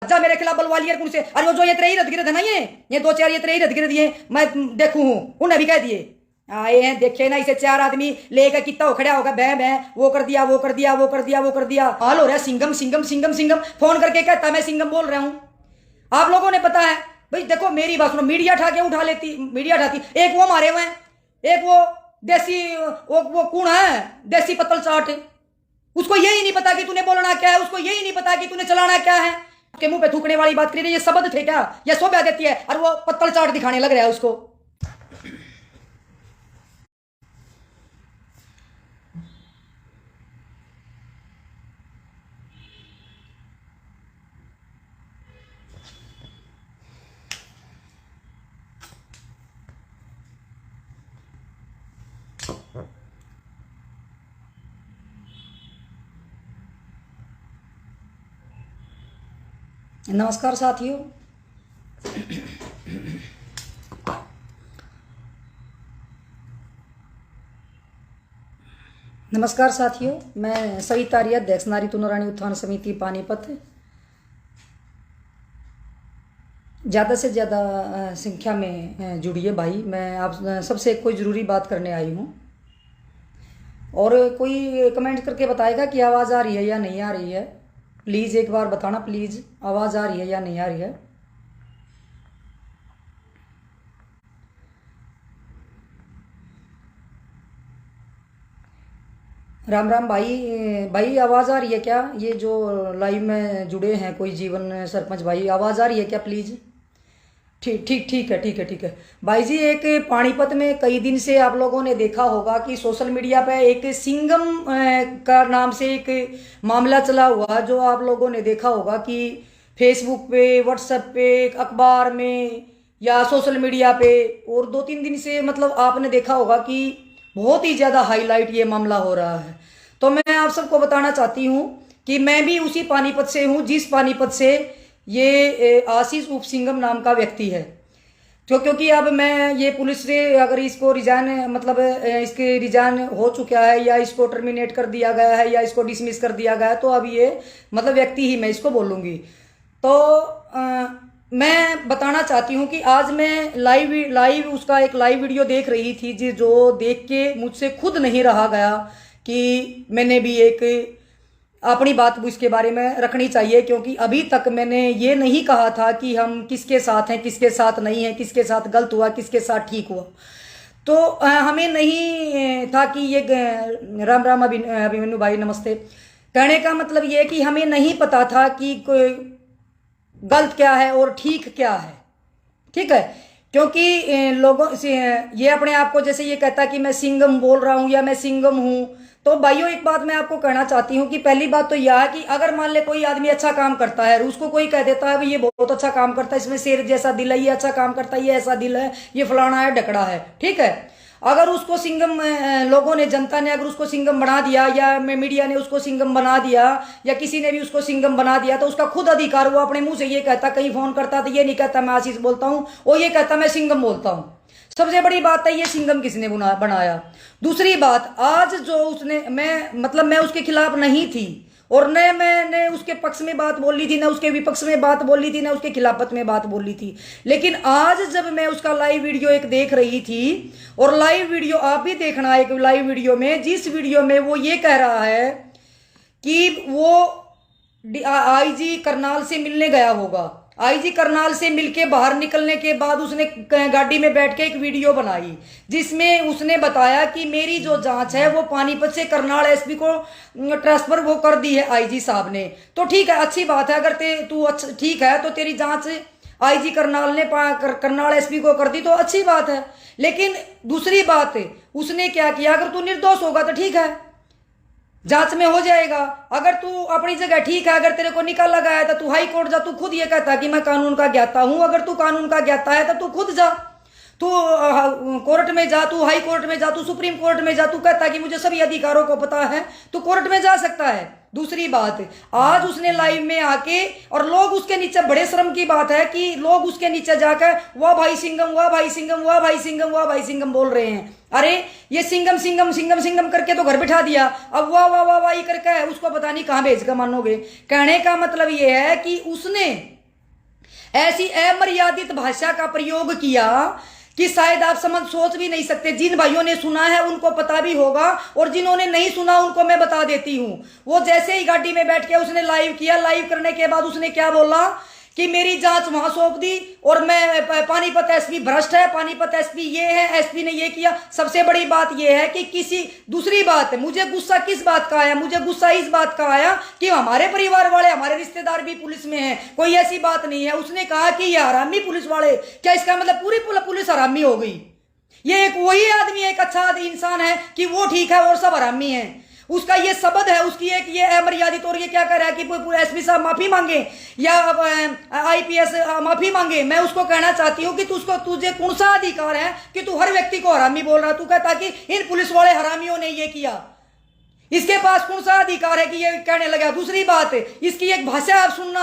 जा मेरे खिलाफ बलवालियर कौन से, अरे वो जो ये तेरे इर्द गिर्द है ना, ये दो चार ये तेरे इर्द गिर्द ये मैं देखू हूँ, उन्हें भी कह दिए आए हैं, देखे ना इसे चार आदमी लेकर कितना खड़ा होगा, बह वो कर दिया वो कर दिया वो कर दिया वो कर दिया, हाल हो रहा है सिंगम सिंगम सिंगम सिंगम, फोन करके कहता मैं सिंगम बोल रहा हूँ। आप लोगों ने पता है भाई, देखो मेरी बात सुनो, मीडिया उठा लेती, मीडिया उठाती, एक वो मारे हुए हैं, एक वो देसी वो कौन है देसी पत्तल चाट, उसको यही नहीं पता कि तूने बोलना क्या है, उसको यही नहीं पता कि तूने चलाना क्या है, के मुंह पे थूकने वाली बात करी, ये शब्द थे क्या, ये शोभा देती है, और वो पत्तल चाट दिखाने लग रहा है उसको। नमस्कार साथियों, नमस्कार साथियों, मैं सविता आर्य, अध्यक्ष नारी तुनरानी उत्थान समिति पानीपत। ज़्यादा से ज़्यादा संख्या में जुड़िए भाई, मैं आप सबसे कोई ज़रूरी बात करने आई हूँ, और कोई कमेंट करके बताएगा कि आवाज़ आ रही है या नहीं आ रही है, प्लीज़ एक बार बताना, प्लीज़ आवाज़ आ रही है या नहीं आ रही है। राम राम भाई आवाज़ आ रही है क्या, ये जो लाइव में जुड़े हैं कोई जीवन सरपंच भाई, आवाज़ आ रही है क्या प्लीज़। ठीक है भाई जी, एक पानीपत में कई दिन से आप लोगों ने देखा होगा कि सोशल मीडिया पे एक सिंगम का नाम से एक मामला चला हुआ, जो आप लोगों ने देखा होगा कि फेसबुक पे, व्हाट्सएप पे, अखबार में या सोशल मीडिया पे, और 2-3 दिन से मतलब आपने देखा होगा कि बहुत ही ज़्यादा हाईलाइट ये मामला हो रहा है। तो मैं आप सबको बताना चाहती हूँ कि मैं भी उसी पानीपत से हूँ जिस पानीपत से ये आशीष उप सिंगम नाम का व्यक्ति है। तो क्योंकि अब मैं ये पुलिस से अगर इसको रिजाइन मतलब इसके रिजाइन हो चुका है या इसको टर्मिनेट कर दिया गया है या इसको डिसमिस कर दिया गया है, तो अब ये मतलब व्यक्ति ही मैं इसको बोलूँगी। तो मैं बताना चाहती हूँ कि आज मैं लाइव उसका एक लाइव वीडियो देख रही थी, जो देख के मुझसे खुद नहीं रहा गया कि मैंने भी एक अपनी बात इसके बारे में रखनी चाहिए, क्योंकि अभी तक मैंने ये नहीं कहा था कि हम किसके साथ हैं, किसके साथ नहीं हैं, किसके साथ गलत हुआ, किसके साथ ठीक हुआ। तो हमें नहीं था कि ये राम राम अभिमन्यु भाई नमस्ते, कहने का मतलब ये कि हमें नहीं पता था कि कोई गलत क्या है और ठीक क्या है, ठीक है। क्योंकि लोगों से ये अपने आप को जैसे ये कहता कि मैं सिंगम बोल रहा हूँ या मैं सिंगम हूँ, तो भाइयों एक बात मैं आपको कहना चाहती हूँ कि पहली बात तो यह है कि अगर मान ले कोई आदमी अच्छा काम करता है, उसको कोई कह देता है ये बहुत अच्छा काम करता है, इसमें शेर जैसा दिल है, ये अच्छा काम करता है, ये ऐसा दिल है, ये फलाना है ढकड़ा है, ठीक है। अगर उसको सिंगम लोगों ने, जनता ने अगर उसको सिंगम बना दिया या मीडिया ने उसको सिंगम बना दिया या किसी ने भी उसको सिंगम बना दिया, तो उसका खुद अधिकार, वो अपने मुंह से ये कहता, कहीं फोन करता तो ये नहीं कहता मैं आशीष बोलता हूँ, वो ये कहता मैं सिंगम बोलता हूँ। सबसे बड़ी बात है ये सिंगम किसने बनाया। दूसरी बात, आज जो उसने, मैं उसके खिलाफ नहीं थी, और न मैंने उसके पक्ष में बात बोली थी, ना उसके विपक्ष में बात बोली थी, ना उसके खिलाफत में बात बोली थी। लेकिन आज जब मैं उसका लाइव वीडियो एक देख रही थी, और लाइव वीडियो आप भी देखना, एक लाइव वीडियो में, जिस वीडियो में वो ये कह रहा है कि वो आईजी करनाल से मिलने गया होगा, आईजी करनाल से मिलके बाहर निकलने के बाद उसने गाड़ी में बैठ के एक वीडियो बनाई, जिसमें उसने बताया कि मेरी जो जांच है वो पानीपत से करनाल एसपी को ट्रांसफर वो कर दी है आईजी साहब ने। तो ठीक है, अच्छी बात है, अगर तू ठीक है तो तेरी जांच आईजी करनाल ने करनाल एसपी को कर दी तो अच्छी बात है। लेकिन दूसरी बात, उसने क्या किया, अगर तू निर्दोष होगा तो ठीक है, जांच में हो जाएगा, अगर तू अपनी जगह ठीक है, अगर तेरे को निकाला गया है तो तू हाई कोर्ट जा, तू खुद ये कहता कि मैं कानून का ज्ञाता हूं, अगर तू कानून का ज्ञाता है तो तू खुद जा, तू कोर्ट में जा, तू हाई कोर्ट में जा, तू सुप्रीम कोर्ट में जा, तू कहता कि मुझे सभी अधिकारों को पता है, तू कोर्ट में जा सकता है। दूसरी बात, आज उसने लाइव में आके, और लोग उसके नीचे, बड़े शर्म की बात है कि लोग उसके नीचे जाकर वाह भाई सिंगम, वाह भाई सिंगम, वाह भाई सिंगम, वाह भाई सिंगम बोल रहे हैं। अरे ये सिंगम सिंगम सिंगम सिंगम करके तो घर बिठा दिया, अब वाह वाह वाह वाह करके उसको पता नहीं कहां भेज कर मानोगे। कहने का मतलब ये है कि उसने ऐसी अमर्यादित भाषा का प्रयोग किया कि शायद आप सोच भी नहीं सकते। जिन भाइयों ने सुना है उनको पता भी होगा, और जिन्होंने नहीं सुना उनको मैं बता देती हूं। वो जैसे ही गाड़ी में बैठ के उसने लाइव किया, लाइव करने के बाद उसने क्या बोला कि मेरी जांच वहां सौंप दी, और मैं पानीपत एसपी भ्रष्ट है, पानीपत एसपी ये है, एसपी ने ये किया। सबसे बड़ी बात ये है कि दूसरी बात है, मुझे गुस्सा किस बात का आया, मुझे गुस्सा इस बात का आया कि हमारे परिवार वाले, हमारे रिश्तेदार भी पुलिस में हैं, कोई ऐसी बात नहीं है। उसने कहा कि ये हरामी पुलिस वाले, क्या इसका मतलब पूरी पुलिस हरामी हो गई? ये एक वही आदमी है, एक अच्छा इंसान है कि वो ठीक है और सब हरामी है? उसका ये शब्द है, उसकी एक ये अमर्यादित। और ये क्या कर रहा है कि एसपी साहब माफी मांगे या आईपीएस माफी मांगे। मैं उसको कहना चाहती हूं कि तुझे कौन सा अधिकार है कि तू हर व्यक्ति को हरामी बोल रहा? तू कहता कि इन पुलिस वाले हरामियों ने ये किया, इसके पास कौन सा अधिकार है कि ये कहने लगा? दूसरी बात, इसकी एक भाषा आप सुनना,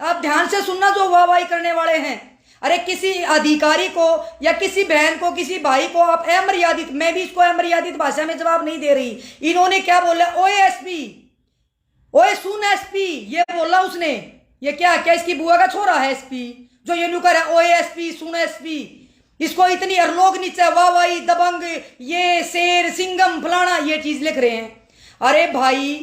आप ध्यान से सुनना जो वाहवाही करने वाले हैं। अरे किसी अधिकारी को या किसी बहन को, किसी भाई को आप अमर्यादित, मैं भी इसको अमर्यादित भाषा में जवाब नहीं दे रही। इन्होंने क्या बोला? ओए एसपी, ओए सुन एसपी, ये बोला उसने। ये क्या इसकी बुआ का छोरा है एसपी जो ये नुकर है? ओए एसपी, सुन एसपी। इसको इतनी लोग नीचे वाहवाही, दबंग, ये शेर, सिंगम, फलाना ये चीज लिख रहे हैं। अरे भाई,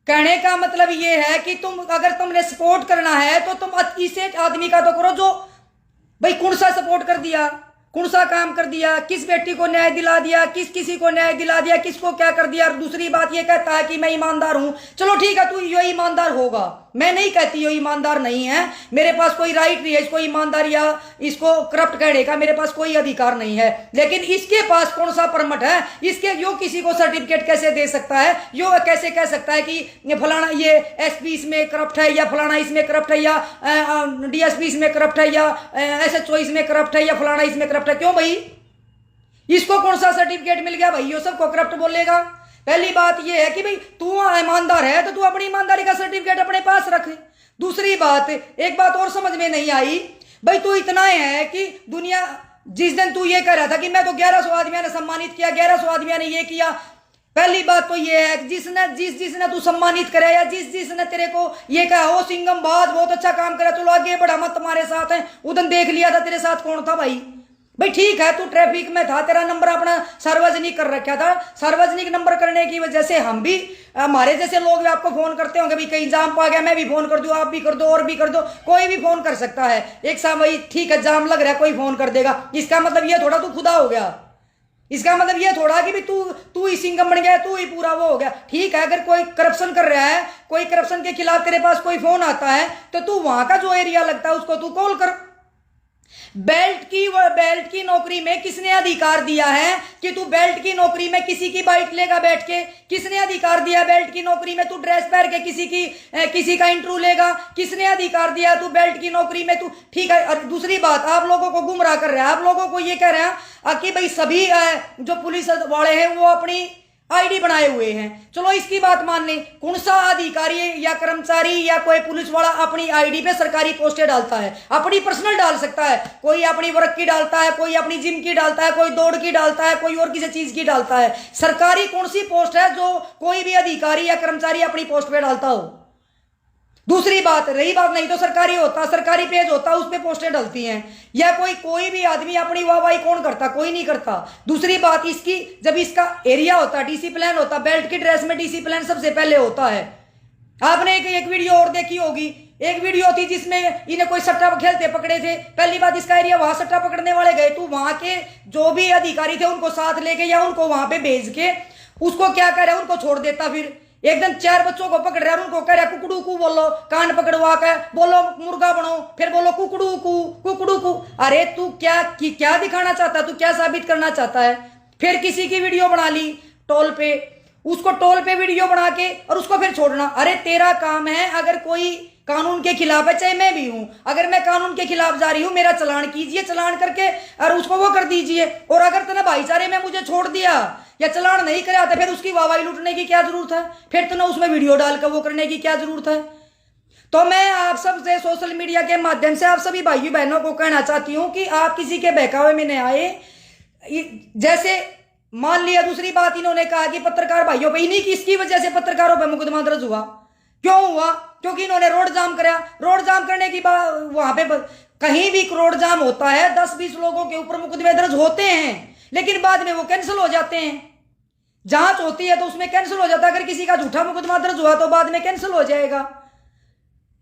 कहने का मतलब ये है कि अगर तुमने सपोर्ट करना है तो तुम इसे आदमी का तो करो जो भाई कौन सा सपोर्ट कर दिया, कौन सा काम कर दिया, किस बेटी को न्याय दिला दिया, किसी को न्याय दिला दिया, किसको क्या कर दिया। और दूसरी बात ये कहता है कि मैं ईमानदार हूं। चलो ठीक है, तू यो ईमानदार होगा, मैं नहीं कहती यो ईमानदार नहीं है। मेरे पास कोई राइट नहीं है इसको ईमानदार या इसको करप्ट कहने का, मेरे पास कोई अधिकार नहीं है। लेकिन इसके पास कौन सा परमिट है? इसके यो किसी को सर्टिफिकेट कैसे दे सकता है? यो कैसे कह सकता है कि फलाना ये एसपी इसमें करप्ट है, या फलाना इसमें करप्ट है, या डीएसपी इसमें करप्ट है, या एसएचओ इसमें करप्ट है, या फलाना इसमें करप्ट है? क्यों भाई? इसको कौन सा सर्टिफिकेट मिल गया भाई? यो सबको करप्ट बोलेगा? पहली बात यह है कि भाई तू ईमानदार है तो तू अपनी ईमानदारी का सर्टिफिकेट अपने पास रख। दूसरी बात, एक बात और समझ में नहीं आई भाई, तू इतना है कि दुनिया, जिस दिन तू ये कह रहा था कि मैं तो 1100 आदमियों ने सम्मानित किया, 1100 आदमियों ने ये किया। पहली बात तो ये है जिसने तू सम्मानित करे या जिसने तेरे को ये कहा हो सिंगम बहुत अच्छा काम करे, चलो आगे बढ़ा, मत तुम्हारे साथ है। उधर देख लिया था तेरे साथ कौन था भाई? भाई ठीक है, तू ट्रैफिक में था, तेरा नंबर अपना सार्वजनिक कर रखा था। सार्वजनिक नंबर करने की वजह से हम भी, हमारे जैसे लोग भी आपको फोन करते होंगे, भाई कहीं जाम पा गया, मैं भी फोन कर दूं, आप भी कर दो, और भी कर दो, कोई भी फोन कर सकता है। एक साथ भाई ठीक है जाम लग रहा है, कोई फोन कर देगा। इसका मतलब ये थोड़ा तू खुदा हो गया। इसका मतलब ये थोड़ा कि भाई तू ही सिंगम बन गया, तू ही पूरा वो हो गया। ठीक है, अगर कोई करप्शन कर रहा है, कोई करप्शन के खिलाफ तेरे पास कोई फोन आता है, तो तू वहां का जो एरिया लगता है उसको तू कॉल कर। बेल्ट की नौकरी में किसने अधिकार दिया है कि तू बेल्ट की नौकरी में किसी की बाइट लेगा बैठ के? किसने अधिकार दिया बेल्ट की नौकरी में तू ड्रेस पहन के किसी का इंटरव्यू लेगा? किसने अधिकार दिया तू बेल्ट की नौकरी में तू? ठीक है। और दूसरी बात, आप लोगों को गुमराह कर रहा है, आप लोगों को ये कह रहे हैं कि भाई सभी जो पुलिस वाले हैं वो अपनी आईडी बनाए हुए हैं। चलो इसकी बात मान लें, कौन सा अधिकारी या कर्मचारी या कोई पुलिस वाला अपनी आईडी पे सरकारी पोस्टें डालता है? अपनी पर्सनल डाल सकता है, कोई अपनी वर्क की डालता है, कोई अपनी जिम की डालता है, कोई दौड़ की डालता है, कोई और किसी चीज की डालता है। सरकारी कौन सी पोस्ट है जो कोई भी अधिकारी या कर्मचारी अपनी पोस्ट पे डालता हो? दूसरी बात, रही बात, नहीं तो सरकारी होता, सरकारी पेज होता, उस पे पोस्टें डलती हैं। या कोई भी आदमी अपनी वाहवाही कौन करता? कोई नहीं करता। दूसरी बात, इसकी जब इसका एरिया होता, डिसिप्लिन होता, बेल्ट की ड्रेस में डिसिप्लिन सबसे पहले होता है। आपने एक वीडियो और देखी होगी, एक वीडियो थी जिसमें इन्हें कोई सट्टा खेलते पकड़े थे। पहली बात, इसका एरिया, वहां सट्टा पकड़ने वाले गए तो वहां के जो भी अधिकारी थे उनको साथ लेके या उनको वहां पे भेज के उसको क्या करे, उनको छोड़ देता। फिर एक दिन 4 बच्चों को पकड़ रहा है, उनको कह रहा कुकड़ू को बोलो, कान पकड़वा के बोलो मुर्गा बनो, फिर बोलो कुकड़ू को। अरे तू क्या दिखाना चाहता है? तू क्या साबित करना चाहता है? फिर किसी की वीडियो बना ली टोल पे, उसको टोल पे वीडियो बना के और उसको फिर छोड़ना। अरे तेरा काम है, अगर कोई कानून के खिलाफ है, चाहे मैं भी हूं, अगर मैं कानून के खिलाफ जा रही हूं, मेरा चालान कीजिए, चालान करके और उसको वो कर दीजिए। और अगर तूने भाईचारे में मुझे छोड़ दिया या चालान नहीं कराया तो फिर उसकी वाहवाही लूटने की क्या जरूरत है? फिर तूने उसमें वीडियो डालकर वो करने की क्या जरूरत है? तो मैं आप सबसे सोशल मीडिया के माध्यम से आप सभी भाई बहनों को कहना चाहती हूं कि आप किसी के बहकावे में नहीं आए। जैसे मान लिया, दूसरी बात, इन्होंने कहा कि पत्रकार भाइयों पर, इन्हीं की इसकी वजह से पत्रकारों पर मुकदमा दर्ज हुआ। क्यों हुआ? क्योंकि इन्होंने रोड जाम कराया। रोड जाम करने की बात, वहां पे कहीं भी रोड जाम होता है 10-20 लोगों के ऊपर मुकदमे दर्ज होते हैं, लेकिन बाद में वो कैंसिल हो जाते हैं। जांच होती है तो उसमें कैंसिल हो जाता है। अगर किसी का झूठा मुकदमा दर्ज हुआ तो बाद में कैंसिल हो जाएगा।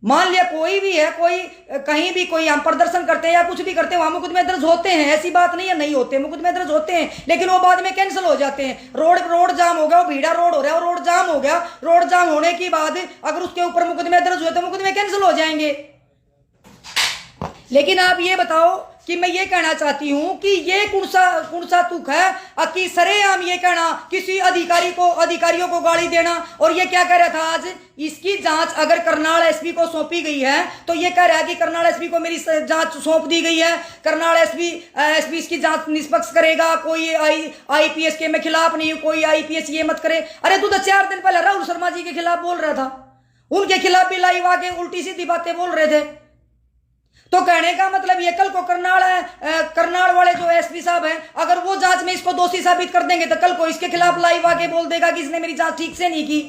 मान लिया कोई भी है, कोई कहीं भी कोई हम प्रदर्शन करते हैं या कुछ भी करते हैं, वहां मुकदमे दर्ज होते हैं, ऐसी बात नहीं है नहीं होते, मुकदमे दर्ज होते हैं, लेकिन वो बाद में कैंसिल हो जाते हैं। रोड जाम हो गया, वो भीड़ा रोड हो रहा है, रोड जाम हो गया, रोड जाम होने की बाद अगर उसके ऊपर मुकदमे दर्ज हुए तो मुकदमे कैंसिल हो जाएंगे। लेकिन आप ये बताओ कि मैं ये कहना चाहती हूं कि ये कौन सा तुक है कि सरेआम ये कहना किसी अधिकारियों को गाली देना। और ये क्या कह रहा था आज, इसकी जांच अगर करनाल एसपी को सौंपी गई है तो ये कह रहा है कि करनाल एसपी को मेरी जांच सौंप दी गई है, करनाल एसपी इसकी जांच निष्पक्ष करेगा, कोई आईपीएस के मैं खिलाफ नहीं हूं, कोई आईपीएस ये मत करे। अरे तू तो 4 दिन पहले राहुल शर्मा जी के खिलाफ बोल रहा था, उनके खिलाफ भी लाइव आके उल्टी सीधी बातें बोल रहे थे। तो कहने का मतलब ये कल को करनाल वाले जो एसपी साहब हैं, अगर वो जांच में इसको दोषी साबित कर देंगे तो कल को इसके खिलाफ लाइव आके बोल देगा कि इसने मेरी जांच ठीक से नहीं की।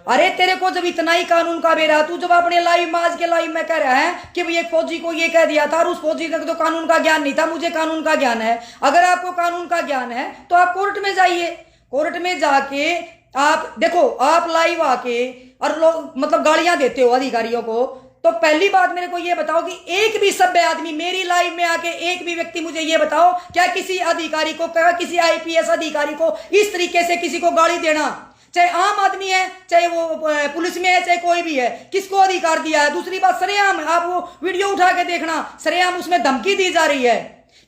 अरे तेरे को जब इतना ही कानून का बेरा, तू जब अपने लाइव आज के लाइव में कह रहा है कि भाई एक फौजी को ये कह दिया था और उस फौजी ने तो कानून का ज्ञान नहीं था, मुझे कानून का ज्ञान है। अगर आपको कानून का ज्ञान है तो आप कोर्ट में जाइए, कोर्ट में जाके आप देखो, आप लाइव आके और लोग मतलब गालियां देते हो अधिकारियों को। तो पहली बात मेरे को ये बताओ कि एक भी सभ्य आदमी मेरी लाइव में आके एक भी व्यक्ति मुझे ये बताओ, क्या किसी अधिकारी को, क्या किसी आईपीएस अधिकारी को इस तरीके से किसी को गाली देना, चाहे आम आदमी है, चाहे वो पुलिस में है, चाहे कोई भी है, किसको अधिकार दिया है? दूसरी बात, सरेआम आप वो वीडियो उठा के देखना, सरेआम उसमें धमकी दी जा रही है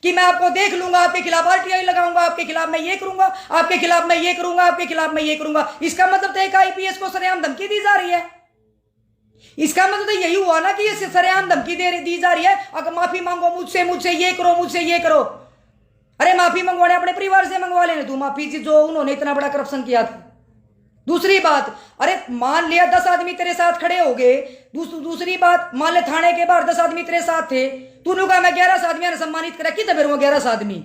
कि मैं आपको देख लूंगा, आपके खिलाफ आरटीआई लगाऊंगा, आपके खिलाफ मैं ये करूंगा, आपके खिलाफ मैं ये करूंगा, आपके खिलाफ मैं ये करूंगा। इसका मतलब तो एक आईपीएस को सरेआम धमकी दी जा रही है। इसका मतलब तो यही हुआ ना कि ये सरेआम धमकी दी जा रही है, अगर माफी मांगो मुझसे ये करो, मुझसे ये करो। अरे माफी मंगवाने अपने परिवार से मंगवा लेने तू माफी, जो उन्होंने इतना बड़ा करप्शन किया था। दूसरी बात, अरे मान लिया 10 आदमी तेरे साथ खड़े हो गए, दूसरी बात मान लिया थाने के बाहर 10 आदमी तेरे साथ थे, तूने कहा मैं 11 आदमी ने सम्मानित करा, कि तबेर 11 आदमी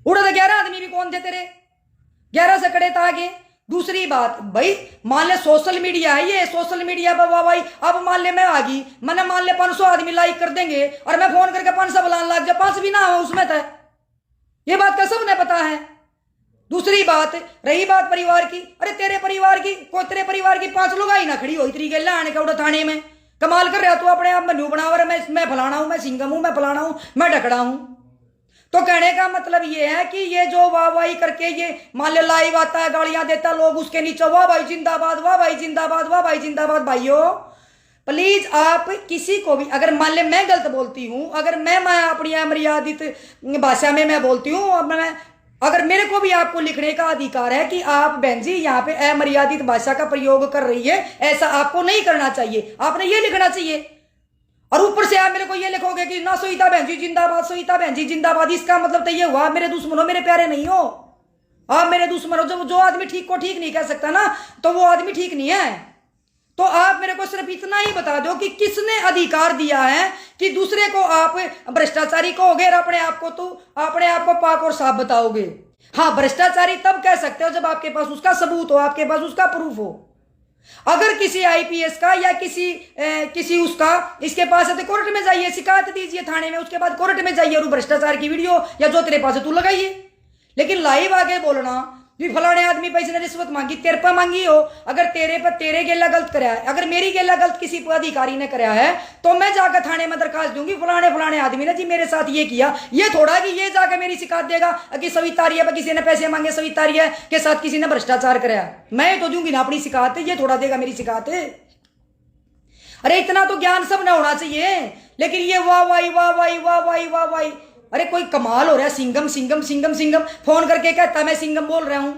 उड़ा तो 11 आदमी भी कौन थे तेरे, 11 से खड़े था आगे। दूसरी बात भाई, मान ले सोशल मीडिया है, ये सोशल मीडिया पर वाह भाई, अब मान ले मैं आ गई, मैंने मान ले 500 आदमी लाइक कर देंगे और मैं फोन करके 500 बुलाने लग जाए, 5 भी ना हो उसमें था, ये बात का सबने पता है। दूसरी बात, रही बात परिवार की, अरे तेरे परिवार की 5 लोग आई ना खड़ी हो इतनी गल्ला आने का उड़ा थाने में, कमाल कर रहा तू अपने आप में न्यू बनावर, मैं फलाना हूं, मैं सिंगम हूं, मैं फलाना हूं, मैं ढकड़ा हूं। तो कहने का मतलब ये है कि ये जो वाह वाही करके ये मान ले लाइव आता है, गालियां देता, लोग उसके नीचे वाह भाई जिंदाबाद, वाह भाई जिंदाबाद, वाह भाई जिंदाबाद। भाइयों प्लीज आप किसी को भी, अगर मान ले मैं गलत बोलती हूं, अगर मैं अपनी अमर्यादित भाषा में मैं बोलती हूं, अगर मेरे को भी आपको लिखने का अधिकार है कि आप बहन जी यहाँ पे अमर्यादित भाषा का प्रयोग कर रही है, ऐसा आपको नहीं करना चाहिए, आपने ये लिखना चाहिए। और ऊपर से आप मेरे को ये लिखोगे कि ना सुनीता बहन जी जिंदाबाद, सुनीता बहन जी जिंदाबाद, इसका मतलब तो ये हुआ मेरे दुश्मनों, मेरे प्यारे नहीं हो आप, मेरे दुश्मन हो। जो आदमी ठीक को ठीक नहीं कह सकता ना, तो वो आदमी ठीक नहीं है। तो आप मेरे को सिर्फ इतना ही बता दो कि किसने अधिकार दिया है कि दूसरे को आप भ्रष्टाचारी कहोगे और अपने आप को पाक और साफ बताओगे। हाँ, भ्रष्टाचारी तब कह सकते हो जब आपके पास उसका सबूत हो, आपके पास उसका प्रूफ हो। अगर किसी आईपीएस का या किसी उसका इसके पास है तो कोर्ट में जाइए, शिकायत दीजिए थाने में, उसके बाद कोर्ट में जाइए और भ्रष्टाचार की वीडियो या जो तेरे पास है तू लगाइए। लेकिन लाइव आगे बोलना भी फलाने आदमी पैसे ने रिश्वत मांगी, तेरे पर मांगी हो, अगर तेरे गेला गलत कराया है, अगर मेरी गेला गलत किसी अधिकारी ने कराया है तो मैं जाकर थाने में दरखास्त दूंगी, फलाने आदमी ने जी मेरे साथ ये किया। ये थोड़ा कि ये जाकर मेरी शिकायत देगा कि सवितारिया पर किसी ने पैसे मांगे, सवितारिया के साथ किसी ने भ्रष्टाचार कराया, मैं तो दूंगी ना अपनी शिकायत, ये थोड़ा देगा मेरी शिकायत। अरे इतना तो ज्ञान सब ना होना चाहिए। लेकिन ये वाह वाही वाह वाही वाह वाही वाह वाही, अरे कोई कमाल हो रहा है। सिंगम फोन करके कहता मैं सिंगम बोल रहा हूं।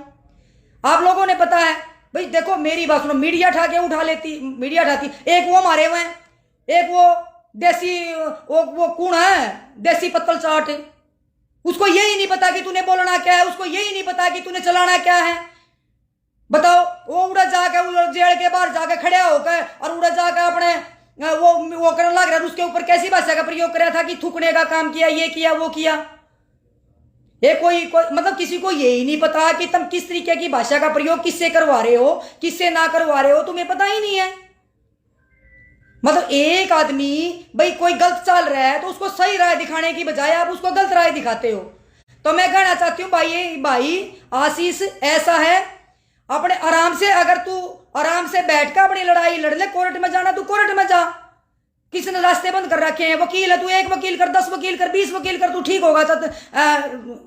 आप लोगों ने पता है भाई, देखो मेरी बात सुनो, मीडिया उठाती, एक वो मारे हुए हैं, एक वो देसी वो कौन है देसी पत्तल चाट, उसको यही नहीं पता कि तूने बोलना क्या है, उसको यही नहीं पता कि तूने चलाना क्या है। बताओ, वो उड़ा जाकर जेल के बाहर जाकर खड़ा होकर और उड़ा जाकर अपने वो करने लग रहा है, उसके ऊपर कैसी भाषा का प्रयोग कर रहा था कि थूकने का काम किया, ये किया वो किया। ये कोई मतलब किसी को यही नहीं पता कि तुम किस तरीके की भाषा का प्रयोग किससे करवा रहे हो, किससे ना करवा रहे हो, तुम्हें पता ही नहीं है। मतलब एक आदमी भाई कोई गलत चाल रहा है तो उसको सही राय दिखाने की बजाय आप उसको गलत राय दिखाते हो। तो मैं कहना चाहती हूँ भाई आशीष ऐसा है, अपने आराम से, अगर तू आराम से बैठ कर अपनी लड़ाई लड़ ले, कोर्ट में जाना तू कोर्ट में जा, किसने रास्ते बंद कर रखे हैं? वकील है तू, 1 वकील कर, 10 वकील कर, 20 वकील कर, तू ठीक होगा तो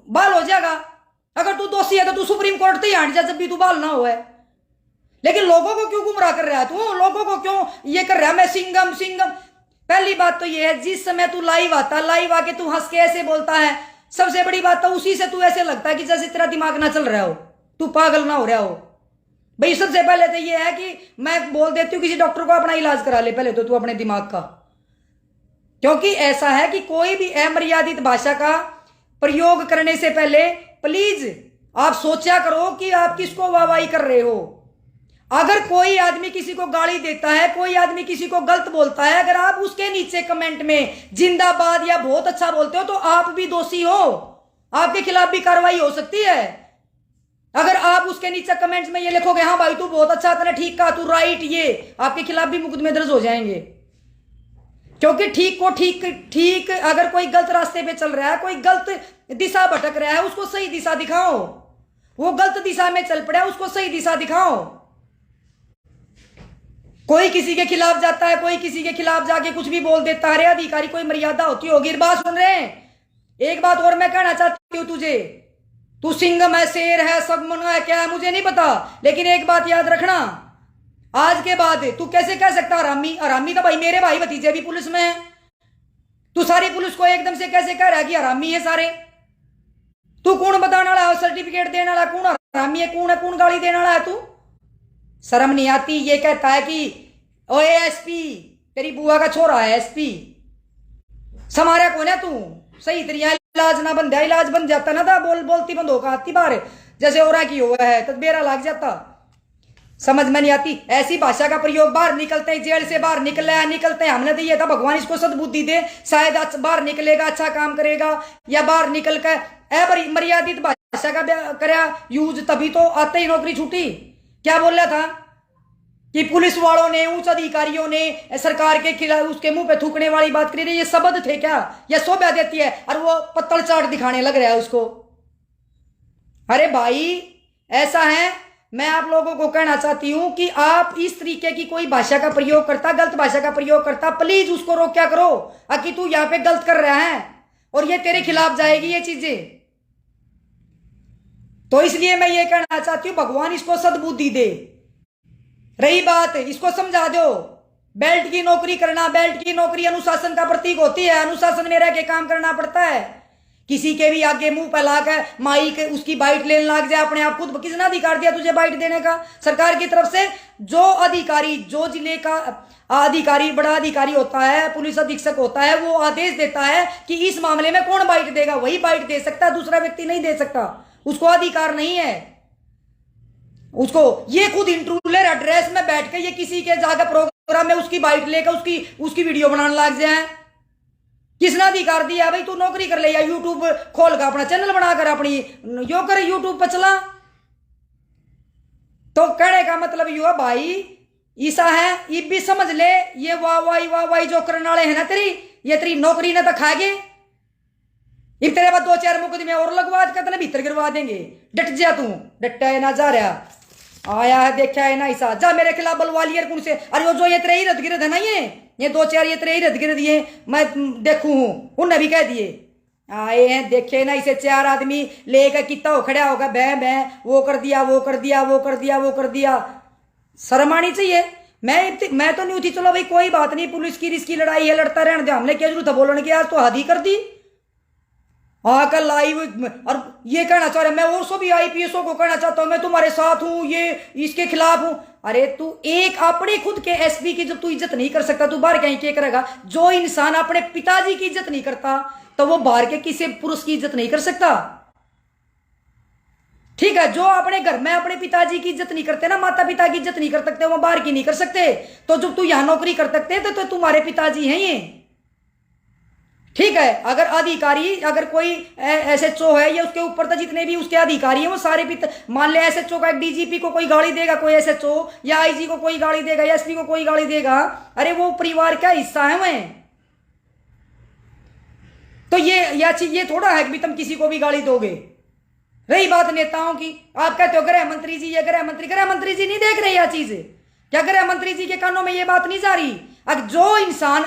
बाल हो जाएगा। अगर तू दोषी है तो तू सुप्रीम कोर्ट से ही हट जा जब भी तू बाल ना हो है। लेकिन लोगों को क्यों गुमराह कर रहा है तू? लोगों को क्यों ये कर रहा है मैं सिंघम सिंघम? पहली बात तो ये है, जिस समय तू लाइव आता, लाइव आके तू हंस के ऐसे बोलता है, सबसे बड़ी बात तो उसी से तू ऐसे लगता है कि जैसे तेरा दिमाग ना चल रहा हो, तू पागल ना हो रहा हो। भाई सबसे पहले तो ये है कि मैं बोल देती हूँ किसी डॉक्टर को अपना इलाज करा ले पहले तो तू अपने दिमाग का। क्योंकि ऐसा है कि कोई भी अमर्यादित भाषा का प्रयोग करने से पहले प्लीज आप सोचा करो कि आप किसको वाहवाही कर रहे हो। अगर कोई आदमी किसी को गाली देता है, कोई आदमी किसी को गलत बोलता है, अगर आप उसके नीचे कमेंट में जिंदाबाद या बहुत अच्छा बोलते हो तो आप भी दोषी हो, आपके खिलाफ भी कार्रवाई हो सकती है। अगर आप उसके नीचे कमेंट्स में ये लिखोगे हाँ भाई तू बहुत अच्छा, तूने ठीक कहा, तू राइट, ये आपके खिलाफ भी मुकदमे दर्ज हो जाएंगे। क्योंकि ठीक को ठीक, अगर कोई गलत रास्ते पे चल रहा है, कोई गलत दिशा भटक रहा है, उसको सही दिशा दिखाओ। वो गलत दिशा में चल पड़ा है, उसको सही दिशा दिखाओ। कोई किसी के खिलाफ जाता है, कोई किसी के खिलाफ जाके कुछ भी बोल देता है, अरे अधिकारी कोई मर्यादा होती होगी। बात सुन रहे हैं? एक बात और मैं कहना चाहती हूं तुझे, तू सिंघम है, शेर है, सगमन है, क्या है मुझे नहीं पता, लेकिन एक बात याद रखना, आज के बाद तू कैसे कह सकता हरामी? हरामी तो भाई मेरे भाई भतीजे भी पुलिस में है, तू सारी पुलिस को एकदम से कैसे कह रहा है कि हरामी है सारे? तू कौन बताने वाला है? सर्टिफिकेट देने वाला कौन हरामी है, कौन है, कौन गाली देने वाला है? तू शर्म नहीं आती? ये कहता है कि ओ एसपी, तेरी बुआ का छोरा है एसपी, समारा कौन है तू? सही तरीका इलाज ना बन जाए, इलाज बन जाता ना था बोलती बंद होगा आती बार, जैसे और की हुआ है तो बेरा लग जाता। समझ में नहीं आती ऐसी भाषा का प्रयोग। बाहर निकलते हैं, जेल से बाहर निकलते हैं, हमने तो ये था भगवान इसको सद्बुद्धि दे, शायद बाहर निकलेगा, अच्छा काम करेगा, या बाहर निकल कर मर्यादित भाषा का करा यूज, तभी तो आते ही नौकरी छूटी। क्या बोल रहा था कि पुलिस वालों ने, उच्च अधिकारियों ने सरकार के खिलाफ उसके मुंह पे थूकने वाली बात करी रही, ये शब्द थे क्या? ये शोभा देती है और वो पत्तल चाट दिखाने लग रहा है उसको। अरे भाई ऐसा है, मैं आप लोगों को कहना चाहती हूं कि आप इस तरीके की कोई भाषा का प्रयोग करता, गलत भाषा का प्रयोग करता, प्लीज उसको रोक क्या करो कि तू यहां पे गलत कर रहा है और ये तेरे खिलाफ जाएगी ये चीजें। तो इसलिए मैं ये कहना चाहती हूं भगवान इसको सद्बुद्धि दे। रही बात, इसको समझा दो, बेल्ट की नौकरी करना, बेल्ट की नौकरी अनुशासन का प्रतीक होती है, अनुशासन में रह के काम करना पड़ता है। किसी के भी आगे मुंह पे लाकर माइक उसकी बाइट लेने लग जाए अपने आप, खुद किसने अधिकार दिया तुझे बाइट देने का? सरकार की तरफ से जो अधिकारी, जो जिले का अधिकारी, बड़ा अधिकारी होता है, पुलिस अधीक्षक होता है, वो आदेश देता है कि इस मामले में कौन बाइट देगा, वही बाइट दे सकता है, दूसरा व्यक्ति नहीं दे सकता, उसको अधिकार नहीं है। उसको ये खुद इंट्रूलर एड्रेस में बैठ के ये किसी के जाकर प्रोग्राम में उसकी बाइट लेकर उसकी वीडियो बनाने लग जाए, किसने अधिकार दिया? भाई तू नौकरी कर ले या यूट्यूब खोल कर अपना चैनल बनाकर अपनी यो कर, यूट्यूब पर चला। तो कहने का मतलब यू है भाई ईसा है, ये भी समझ ले, ये वाह जो करने वाले है ना ये तेरी नौकरी ने तो खाएगे। एक तेरे बाद 2-4 मुकदमे और लगवा के भीतर गिरवा देंगे। डट जा तू, डटा है ना जा रहा, आया है देखा है ना ईसा, जा मेरे खिलाफ बलवा लिया कौन से? अरे वो जो ये तेरे इर्द गिर्द है ना, ये 2-4 ये तेरे इर्द गिर्द ये मैं देखू हूं, उनने भी कह दिए, आए हैं देखे ना इसे 4 आदमी लेकर कितना हो खड़ा होगा, बह वो कर दिया, वो कर दिया, वो कर दिया, वो कर दिया। शर्म आनी चाहिए। मैं तो नहीं उठी, चलो भाई कोई बात नहीं, पुलिस की रिस्की लड़ाई है, लड़ता रहने दे, हमने क्या जरूरत है बोलने की? आज तो हद ही कर दी आकर लाइव। और ये कहना चाह रहा, मैं और सभी आईपीएसओ को कहना चाहता हूं मैं तुम्हारे साथ हूं, ये इसके खिलाफ हूं। अरे तू एक अपने खुद के एसपी की जब तू इज्जत नहीं कर सकता, तू बाहर कहीं क्या करेगा? जो इंसान अपने पिताजी की इज्जत नहीं करता तो वो बाहर के किसी पुरुष की इज्जत नहीं कर सकता। ठीक है, जो अपने घर में अपने पिताजी की इज्जत नहीं करते ना, माता पिता की इज्जत नहीं कर सकते, वो बाहर की नहीं कर सकते। तो जब तू यहां नौकरी कर सकते तो तुम्हारे पिताजी हैं ये, ठीक है, अगर अधिकारी, अगर कोई एसएचओ है या उसके ऊपर तो जितने भी उसके अधिकारी हैं वो सारे भी, मान ले एसएचओ का एक डीजीपी को कोई गाड़ी देगा, कोई एसएचओ या आईजी को कोई गाड़ी देगा या एसपी को कोई गाड़ी देगा, अरे वो परिवार का हिस्सा है मैं। तो ये थोड़ा है कि भी तुम किसी को भी गाली दोगे। रही बात नेताओं की, आप कहते हो गृह मंत्री जी, ये गृह मंत्री जी नहीं देख रहे यह चीज? क्या गृह मंत्री जी के कानों में ये बात नहीं जा रही? अगर जो इंसान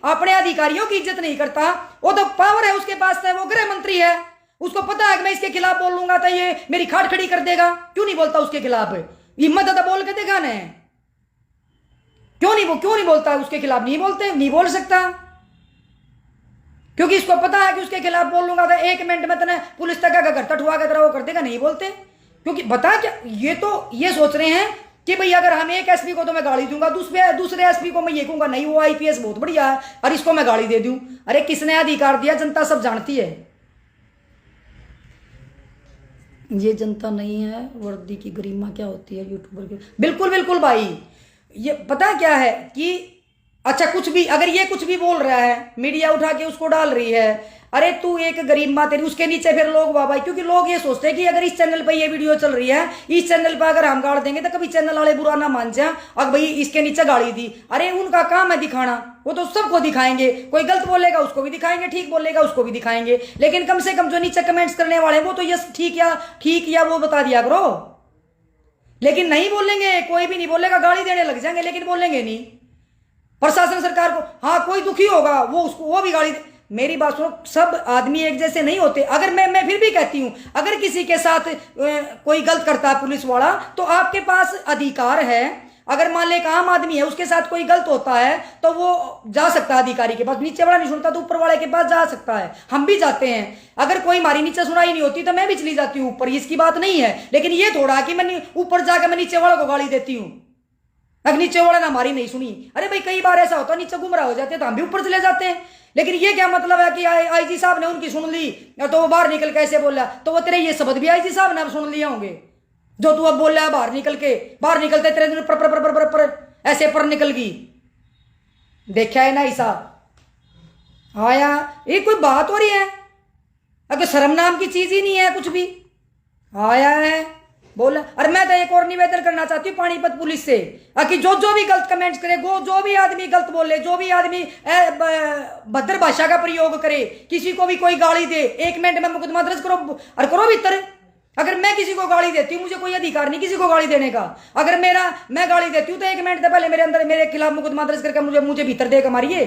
अपने अधिकारियों की इज्जत नहीं करता, वो तो पावर है उसके पास, है वो गृह मंत्री है, उसको पता है कि मैं इसके खिलाफ बोल लूंगा तो ये मेरी खाट खड़ी कर देगा, क्यों नहीं बोलता उसके खिलाफ? हिम्मत है तो बोल के देखा ना, क्यों नहीं बोलता उसके खिलाफ? नहीं बोल सकता, क्योंकि इसको पता है कि उसके खिलाफ बोल लूंगा तो 1 मिनट में तने पुलिस तक का घर ठुआ के तरह वो कर देगा। नहीं बोलते, क्योंकि बता क्या, ये सोच रहे हैं कि भाई अगर हम एक एसपी को तो मैं गाली दूंगा, दूसरे एसपी को मैं ये कहूंगा नहीं वो आईपीएस बहुत बढ़िया है और इसको मैं गाली दे दूं। अरे किसने अधिकार दिया? जनता सब जानती है। ये जनता नहीं है, वर्दी की गरिमा क्या होती है यूट्यूबर की। बिल्कुल बिल्कुल भाई, ये पता क्या है कि अच्छा कुछ भी, अगर ये कुछ भी बोल रहा है, मीडिया उठा के उसको डाल रही है, अरे तू एक गरीब माँ तेरी, उसके नीचे फिर लोग वाह, क्योंकि लोग ये सोचते हैं कि अगर इस चैनल पे ये वीडियो चल रही है, इस चैनल पे अगर हम गाड़ देंगे तो कभी चैनल वाले बुरा ना मान जाए, अब भाई इसके नीचे गाड़ी दी। अरे उनका काम है दिखाना, वो तो सबको दिखाएंगे, कोई गलत बोलेगा उसको भी दिखाएंगे, ठीक बोलेगा उसको भी दिखाएंगे, लेकिन कम से कम जो नीचे कमेंट्स करने वाले वो तो यस ठीक या वो बता दिया करो। लेकिन नहीं बोलेंगे, कोई भी नहीं बोलेगा, गाली देने लग जाएंगे लेकिन बोलेंगे नहीं। प्रशासन सरकार को, हाँ कोई दुखी होगा वो भी गाली दे। मेरी बात सुनो, सब आदमी एक जैसे नहीं होते। अगर मैं फिर भी कहती हूं, अगर किसी के साथ कोई गलत करता है पुलिस वाला, तो आपके पास अधिकार है। अगर मान ले एक आम आदमी है, उसके साथ कोई गलत होता है तो वो जा सकता है अधिकारी के पास, नीचे वाला नहीं सुनता तो ऊपर वाले के पास जा सकता है, हम भी जाते हैं। अगर कोई हमारी नीचे सुनाई नहीं होती तो मैं भी चली जाती हूँ ऊपर, इसकी बात नहीं है। लेकिन ये थोड़ा कि मैं ऊपर जाकर मैं नीचे वालों को गाली देती हूँ, अगर नीचे वाले ने हमारी नहीं सुनी। अरे भाई कई बार ऐसा होता है नीचे गुमराह हो जाते हैं तो हम भी ऊपर चले जाते हैं। लेकिन ये क्या मतलब है कि आईजी साहब ने उनकी सुन ली तो वो बाहर निकल के ऐसे बोला, तो वो तेरे ये शब्द भी आईजी साहब ने सुन लिए होंगे जो तू अब बोल रहा है। बाहर निकलते तेरे दिन पर ऐसे पर निकल गई। देखा है ना ऐसा? आया ये कोई बात हो रही है? अगर शर्म नाम की चीज ही नहीं है कुछ भी। आया है बोला। और मैं तो एक और निवेदन करना चाहती हूँ पानीपत पुलिस से कि जो भी गलत कमेंट्स करे, जो भी आदमी गलत बोले, जो भी आदमी भद्र भाषा का प्रयोग करे, किसी को भी कोई गाली दे, 1 मिनट में मुकदमा दर्ज करो और करो भीतर। अगर मैं किसी को गाली देती हूँ, मुझे कोई अधिकार नहीं किसी को गाली देने का। अगर मैं गाली देती हूँ तो 1 मिनट से पहले मेरे खिलाफ मुकदमा दर्ज करके मुझे भीतर देकर मारिए।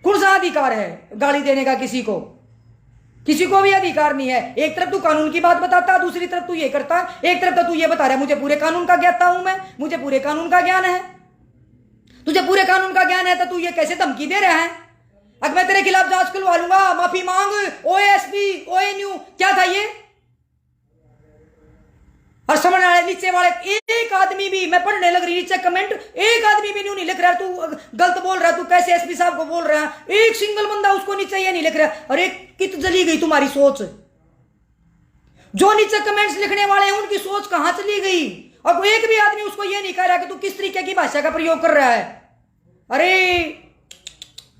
कौन सा अधिकार है गाली देने का? किसी को भी अधिकार नहीं है। एक तरफ तू कानून की बात बताता, दूसरी तरफ तू ये करता, एक तरफ तो तू ये बता रहा है मुझे पूरे कानून का ज्ञाता हूं मैं, मुझे पूरे कानून का ज्ञान है। तुझे पूरे कानून का ज्ञान है तो तू ये कैसे धमकी दे रहा है? अगर मैं तेरे खिलाफ जांच खुलवा लूंगा, माफी मांग, ओएसपी ओएनयू क्या था ये? और समझ रहा है नीचे वाले एक आदमी भी, मैं पढ़ने लग रही नीचे कमेंट, एक आदमी भी नहीं लिख रहा तू गलत बोल रहा, तू कैसे एसपी साहब को बोल रहा है। एक सिंगल बंदा उसको नीचे ये नहीं लिख रहा। अरे कित जली गई तुम्हारी सोच? जो नीचे कमेंट्स लिखने वाले हैं उनकी सोच कहां चली गई? और एक भी आदमी उसको ये नहीं कह रहा कि तू किस तरीके की भाषा का प्रयोग कर रहा है। अरे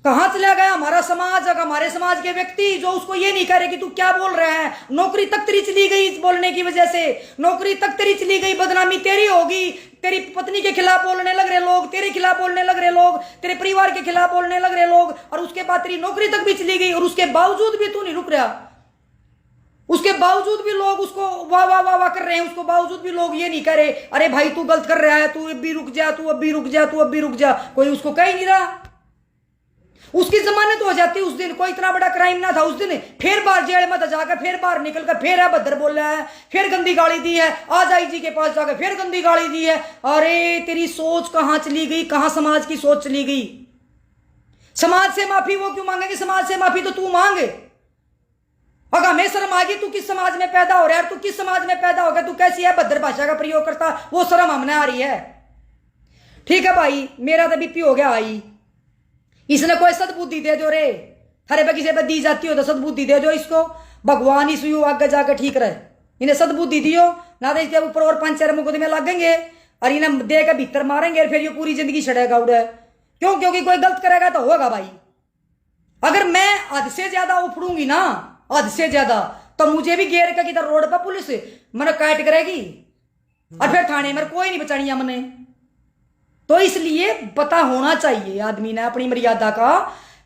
कहां चला गया हमारा समाज? हमारे समाज के व्यक्ति जो उसको ये नहीं कह रहे कि तू क्या बोल रहा है। नौकरी तक तेरी चली गई इस बोलने की वजह से, नौकरी तक तेरी चली गई, बदनामी तेरी होगी। तेरी पत्नी के खिलाफ बोलने लग रहे लोग, तेरे खिलाफ बोलने लग रहे लोग, तेरे परिवार के खिलाफ बोलने लग रहे लोग, और उसके बाद तेरी नौकरी तक भी चली गई। और उसके बावजूद भी तू नहीं रुक रहा, उसके बावजूद भी लोग उसको वाह वाह वाह वाह कर रहे हैं, उसको बावजूद भी लोग ये नहीं कह रहे अरे भाई तू गलत कर रहा है, तू अब भी रुक जा, तू अब भी रुक जा, तू अब भी रुक जा। कोई उसको कह ही नहीं रहा। उसकी जमानत हो जाती उस दिन, कोई इतना बड़ा क्राइम ना था उस दिन। फिर बाहर जेल में जाकर फिर बाहर निकलकर फिर है भद्र बोल रहा है, फिर गंदी गाली दी है, आज आईजी के पास जाकर फिर गंदी गाली दी है। अरे तेरी सोच कहां चली गई? कहां समाज की सोच चली गई? समाज से माफी वो क्यों मांगेगी? समाज से माफी तो तू मांगे। अगर हमें शर्म आ गई, तू किस समाज में पैदा हो रहा है, तू किस समाज में पैदा हो गया, तू कैसी है भद्र भाषा का प्रयोग करता, वो शर्म हमने आ रही है। ठीक है भाई, मेरा तो बीपी हो गया आई, इसने कोई सद्बुद्धि दे दो रे। हरे पे किसी पे दी जाती हो तो सद्बुद्धि दे दो इसको, भगवान इस आगे जाकर ठीक रहे। इन्हें सद्बुद्धि दियो ना, तो इसके ऊपर और 5-4 मुकदमे लगेंगे और इन्हें दे के भीतर मारेंगे, फिर ये पूरी जिंदगी छड़ेगा उड़े। क्यों? क्योंकि कोई गलत करेगा तो होगा भाई, अगर मैं हद से ज्यादा उफड़ूंगी ना, हद से ज्यादा, तो मुझे भी घेर के किधर रोड पर पुलिस मैंने काट करेगी और फिर थाने में कोई नहीं बचानी हमने। तो इसलिए पता होना चाहिए आदमी ने अपनी मर्यादा का।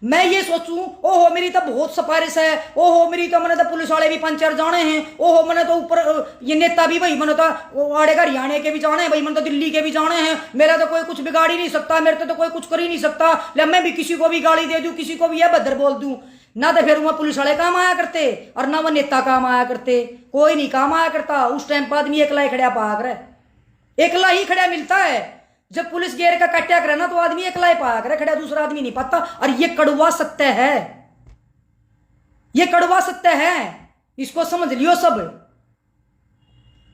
मैं ये सोचूं ओहो मेरी तो बहुत सिफारिश है, ओहो मेरी तो मैंने तो पुलिस वाले भी 5-4 जाने हैं, ओहो मैंने तो ऊपर ये नेता भी भाई, मैंने तो आड़े का हरियाणा के भी जाने हैं भाई, मैंने तो दिल्ली के भी जाने हैं, मेरा तो कोई कुछ बिगाड़ ही नहीं सकता, मेरे तो कोई कुछ कर ही नहीं सकता, ले मैं भी किसी को भी गाली दे दूं, किसी को भी यह भद्र बोल दूं ना, तो फिर वहां पुलिस वाले काम आया करते और ना वह नेता काम आया करते, कोई नहीं काम आया करता। उस टाइम पर आदमी एकला ही खड़ा पाया करे, एकला ही खड़ा मिलता है। जब पुलिस घेर का काट्या करे ना तो आदमी एकला ही पाया करे, खड़ा दूसरा आदमी नहीं पाता। और ये कड़वा सत्य है, ये कड़वा सत्य है, इसको समझ लियो सब।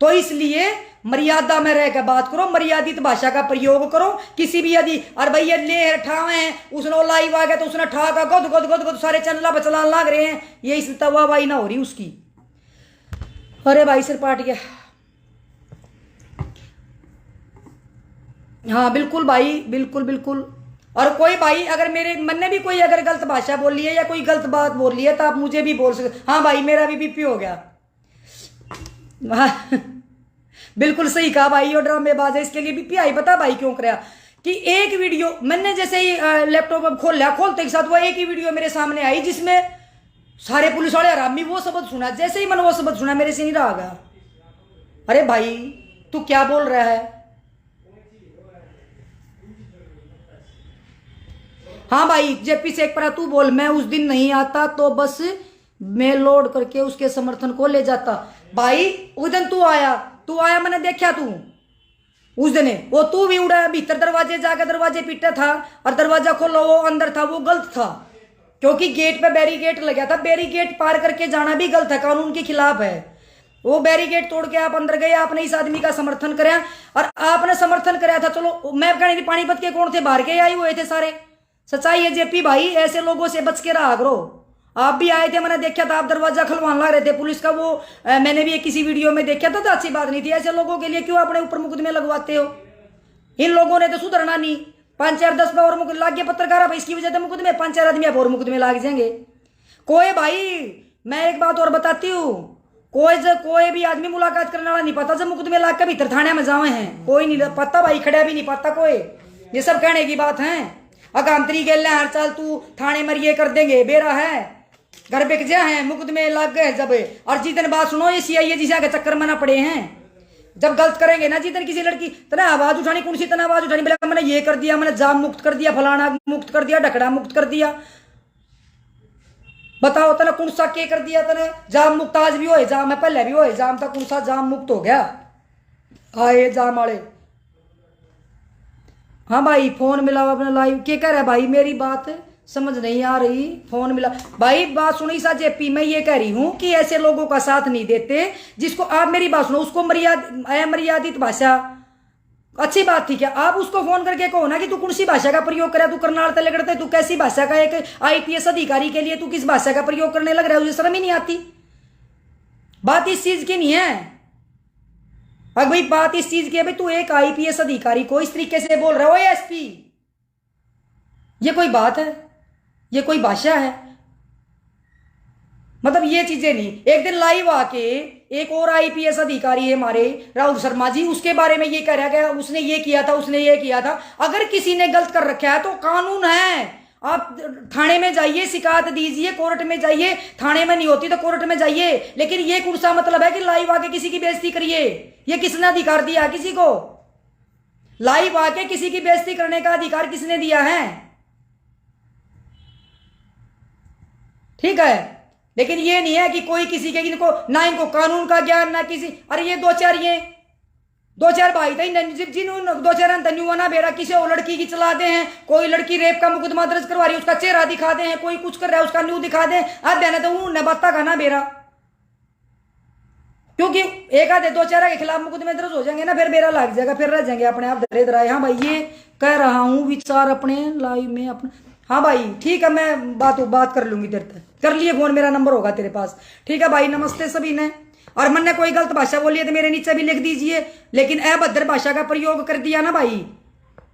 तो इसलिए मर्यादा में रहकर बात करो, मर्यादित भाषा का प्रयोग करो। किसी भी यदि अरे भैया ले ठावे हैं, उसने लाइव आ गया तो उसने ठा का गद गद गद गद सारे चंदला बचला लग रहे हैं, ये इस तवाबाई ना हो रही उसकी। अरे भाई सिर पाट गया। हाँ बिल्कुल भाई, बिल्कुल बिल्कुल। और कोई भाई अगर मेरे मन ने भी कोई अगर गलत भाषा बोली है या कोई गलत बात बोल ली है तो आप मुझे भी बोल सकते। हाँ भाई मेरा भी बीपी हो गया। बिल्कुल सही कहा भाई, ये ड्रामेबाज है, इसके लिए बीपी आई। पता भाई क्यों कराया कि एक वीडियो मैंने जैसे ही लैपटॉप अब खोला, खोलते के साथ वो एक ही वीडियो मेरे सामने आई जिसमें सारे पुलिस वाले हरामी वो शब्द सुना। जैसे ही मैंने वो शब्द सुना मेरे से नहीं रहा गया। अरे भाई तू क्या बोल रहा है? हाँ भाई जेपी शेख पर तू बोल, मैं उस दिन नहीं आता तो बस मैं लोड करके उसके समर्थन को ले जाता। भाई उस दिन तू आया मैंने देखा तू उस दिन वो तू भी उड़ा भीतर दरवाजे जाकर दरवाजे पीटा था और दरवाजा खोलो वो अंदर था, वो गलत था क्योंकि गेट पे बैरिकेड लगा था। बैरिकेड पार करके जाना भी गलत है, कानून के खिलाफ है। वो बैरिकेड तोड़ के आप अंदर गए, आपने इस आदमी का समर्थन कराया और आपने समर्थन कराया था। चलो मैं कहने पानीपत के कौन थे, बाहर के आई हुए थे सारे। सच्चाई है जेपी भाई, ऐसे लोगों से बच के रहा करो। आप भी आए थे, मैंने देखा था आप दरवाजा खुलवाने लग रहे थे पुलिस का, वो मैंने भी किसी वीडियो में देखा था, तो अच्छी बात नहीं थी। ऐसे लोगों के लिए क्यों अपने ऊपर मुकदमे लगवाते हो? इन लोगों ने तो सुधरना नहीं। 5-4-10 पे और मुकदमे लाग गए पत्रकार, भाई इसकी वजह से मुकदमे 5-4 आदमी और मुकदमे लाग जाएंगे। कोई भाई मैं एक बात और बताती हूँ, कोई भी आदमी मुलाकात करने वाला नहीं पता जब मुकदमे लाग के भीतर थाने में जावे हैं, कोई नहीं पता भाई, खड़ा भी नहीं पाता कोई। ये सब कहने की बात है। अकांतरी गेल हर चाल तू थाने में ये कर देंगे, बेरा है घर बिक जा है, मुकदमे लग गए जब। और जितने बात सुनो ये सीआईए जिसे के चक्कर में ना पड़े हैं, जब गलत करेंगे ना जितने किसी लड़की तना आवाज उठानी, कौन सी तना आवाज उठानी, बोला मैंने ये कर दिया, मैंने जाम मुक्त कर दिया, फलाना मुक्त कर दिया, ढकड़ा मुक्त कर दिया, बताओ तना कौन सा के कर दिया तने? जाम मुक्त आज भी हो जाम है, पहले भी हो जाम था, कौन सा जाम मुक्त हो गया? आए जाम वाले। हाँ भाई फोन मिला अपना लाइव क्या कह रहा है भाई, मेरी बात समझ नहीं आ रही। फोन मिला भाई, बात सुनी सा जेपी, मैं ये कह रही हूं कि ऐसे लोगों का साथ नहीं देते जिसको आप मेरी बात सुनो, उसको मर्यादित भाषा अच्छी बात थी क्या? आप उसको फोन करके कहो ना कि तू कौन सी भाषा का प्रयोग करे, तू करनाल तले करते, तू कैसी भाषा का एक आईपीएस अधिकारी के लिए तू किस भाषा का प्रयोग करने लग रहा है, मुझे शर्म ही नहीं आती। बात इस चीज की नहीं है। अगर भाई बात इस चीज की है, भाई तू एक आईपीएस अधिकारी को इस तरीके से बोल रहा हो एसपी, ये कोई बात है? ये कोई भाषा है? मतलब ये चीजें नहीं। एक दिन लाइव आके एक और आईपीएस अधिकारी है हमारे राहुल शर्मा जी, उसके बारे में ये कह रहा गया उसने ये किया था, उसने ये किया था। अगर किसी ने गलत कर रखा है तो कानून है, आप थाने में जाइए, शिकायत दीजिए, कोर्ट में जाइए, थाने में नहीं होती तो कोर्ट में जाइए। लेकिन ये कौन सा मतलब है कि लाइव आके किसी की बेइज्जती करिए? ये किसने अधिकार दिया किसी को? लाइव आके किसी की बेइज्जती करने का अधिकार किसने दिया है? ठीक है, लेकिन ये नहीं है कि कोई किसी के इनको ना इनको कानून का ज्ञान ना किसी। अरे ये दो चार भाई थे जिन्होंने 2-4 तन्युआना बेरा किसी और लड़की की चला दे हैं, कोई लड़की रेप का मुकदमा दर्ज करवा रही है उसका चेहरा दिखा दे हैं, कोई कुछ कर रहा है उसका न्यू दिखा दे, आधे ने तो उन्हें बाता का ना बेरा, क्योंकि एक आधे 2-4 के खिलाफ मुकदमे दर्ज हो जाएंगे ना, फिर बेरा लग जाएगा, फिर रह जाएंगे अपने आप धरे धराए। हाँ भाई ये कह रहा हूं विचार अपने लाइव में अपने। हाँ भाई ठीक है, मैं बात कर लूंगी तेरे तक, कर लिए फोन, मेरा नंबर होगा तेरे पास। ठीक है भाई, नमस्ते सभी ने। और मन ने कोई गलत भाषा बोली है तो मेरे नीचे भी लिख दीजिए, लेकिन अभद्र भाषा का प्रयोग कर दिया ना भाई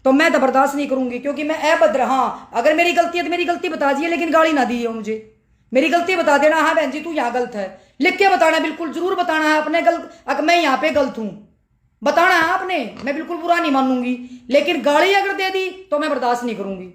तो मैं तो बर्दाश्त नहीं करूंगी, क्योंकि मैं अभद्र, हाँ अगर मेरी गलती है तो मेरी गलती बता दीजिए, लेकिन गाली ना दीजिए मुझे, मेरी गलती बता देना, हाँ बहन जी तू यहाँ गलत है, लिख के बताना, बिल्कुल जरूर बताना है अपने गलत, मैं यहाँ पे गलत हूं बताना है आपने, मैं बिल्कुल बुरा नहीं मानूंगी, लेकिन गाली अगर दे दी तो मैं बर्दाश्त नहीं करूंगी।